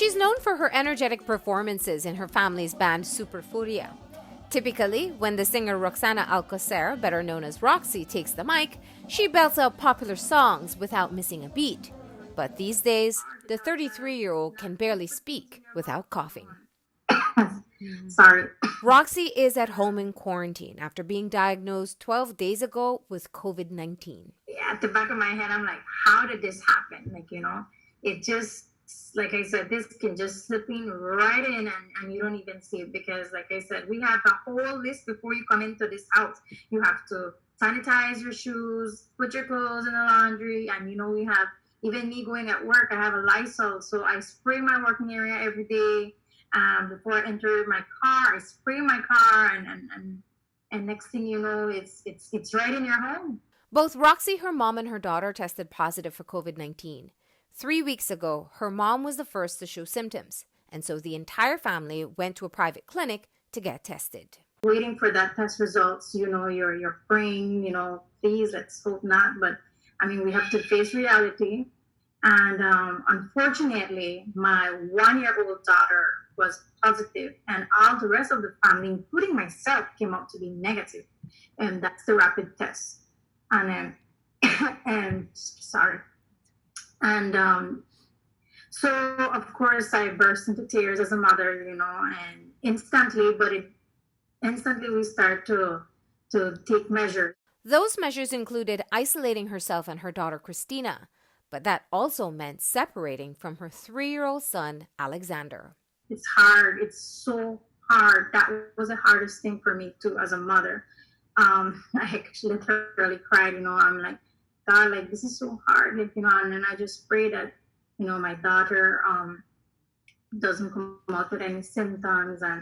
She's known for her energetic performances in her family's band Superfuria. Typically, when the singer Roxana Alcocer, better known as Roxy, takes the mic, she belts out popular songs without missing a beat. But these days, the 33-year-old can barely speak without coughing. Sorry. Roxy is at home in quarantine after being diagnosed 12 days ago with COVID-19. At the back of my head, I'm like, how did this happen? It just, like I said, this can just slip in right in and you don't even see it because, like I said, we have a whole list before you come into this house. You have to sanitize your shoes, put your clothes in the laundry, and, we have, even me going at work, I have a Lysol, so I spray my working area every day. Before I enter my car, I spray my car, and next thing you know, it's right in your home. Both Roxy, her mom, and her daughter tested positive for COVID-19. 3 weeks ago, her mom was the first to show symptoms, and so the entire family went to a private clinic to get tested. Waiting for that test results, you're praying, please, let's hope not. But we have to face reality. And unfortunately, my 1-year-old daughter was positive, and all the rest of the family, including myself, came out to be negative. And that's the rapid test. And then, and sorry. And so, of course, I burst into tears as a mother, and instantly we start to take measures. Those measures included isolating herself and her daughter, Christina, but that also meant separating from her 3-year-old son, Alexander. It's hard. It's so hard. That was the hardest thing for me, too, as a mother. I actually literally cried, I'm like, God, this is so hard, and then I just pray that, my daughter doesn't come out with any symptoms, and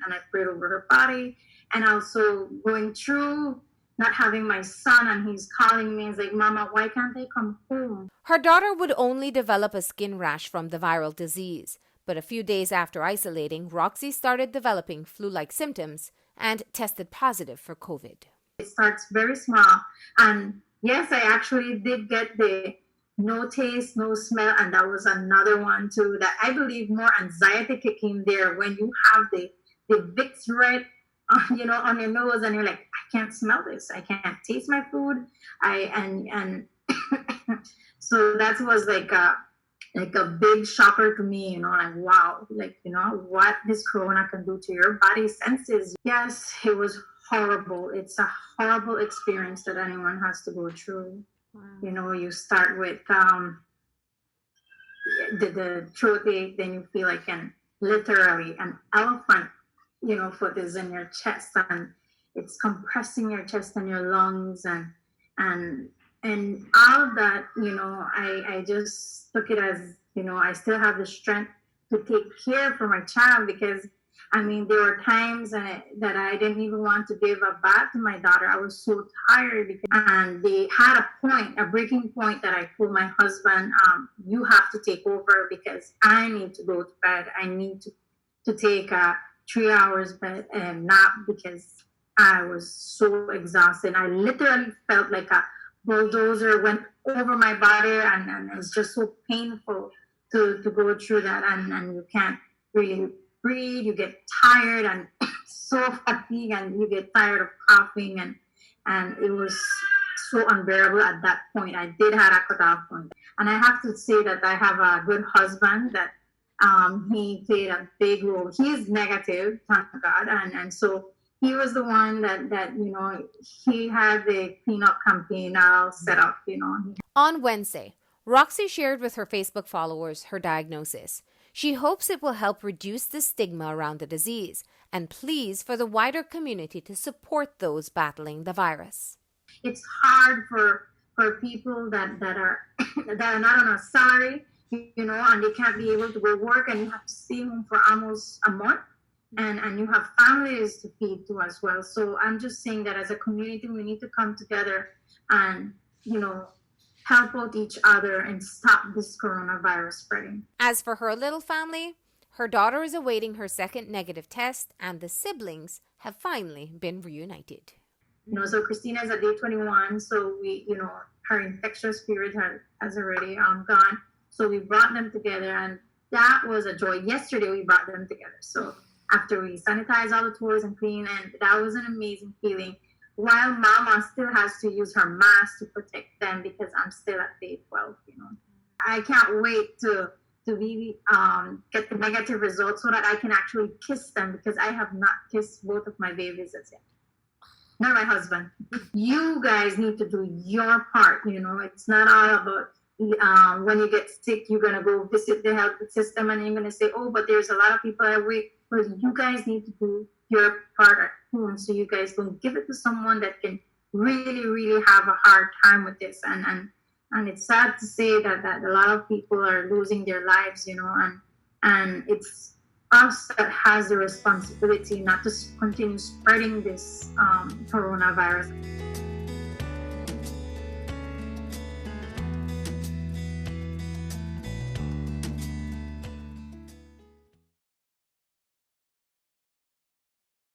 I prayed over her body, and also going through not having my son, and he's calling me, he's like, Mama, why can't they come home? Her daughter would only develop a skin rash from the viral disease, but a few days after isolating, Roxy started developing flu-like symptoms and tested positive for COVID. It starts very small, and yes, I actually did get the no taste, no smell, and that was another one too, that I believe more anxiety kick in there when you have the Vicks right on your nose, and you're like, I can't smell this, I can't taste my food, and so that was like a big shocker to me, like, wow, what this corona can do to your body senses. Yes, it was horrible. It's a horrible experience that anyone has to go through. Wow. You start with the throat ache, then you feel like literally an elephant, foot is in your chest, and it's compressing your chest and your lungs, and all of that, I just took it as, I still have the strength to take care for my child, because there were times that I didn't even want to give a bath to my daughter. I was so tired, and they had a breaking point that I told my husband, you have to take over because I need to go to bed. I need to take a 3 hours bed and nap because I was so exhausted. I literally felt like a bulldozer went over my body, and it's just so painful to go through that, and you can't really breathe, you get tired and so fatigued, and you get tired of coughing, and it was so unbearable at that point. I did have a cutoff point, and I have to say that I have a good husband that he played a big role. He's negative, thank God, and so he was the one that he had the cleanup campaign all set up. On Wednesday, Roxy shared with her Facebook followers her diagnosis. She hopes it will help reduce the stigma around the disease and pleads for the wider community to support those battling the virus. It's hard for people that are that are not on a salary, and they can't be able to go work, and you have to stay home for almost a month, and you have families to feed too as well. So I'm just saying that as a community, we need to come together and help out each other and stop this coronavirus spreading. As for her little family, her daughter is awaiting her second negative test, and the siblings have finally been reunited. So Christina is at day 21, so we, her infectious period has already gone. So we brought them together, and that was a joy. Yesterday we brought them together. So after we sanitize all the toys and clean, and that was an amazing feeling. While Mama still has to use her mask to protect them because I'm still at day 12. I can't wait to really get the negative results so that I can actually kiss them because I have not kissed both of my babies as yet. Not my husband. You guys need to do your part. It's not all about when you get sick, you're gonna go visit the health system and you're gonna say, oh, but there's a lot of people that wait. But you guys need to do your part at home so you guys don't give it to someone that can really, really have a hard time with this. And it's sad to say that a lot of people are losing their lives, and it's us that has the responsibility not to continue spreading this coronavirus.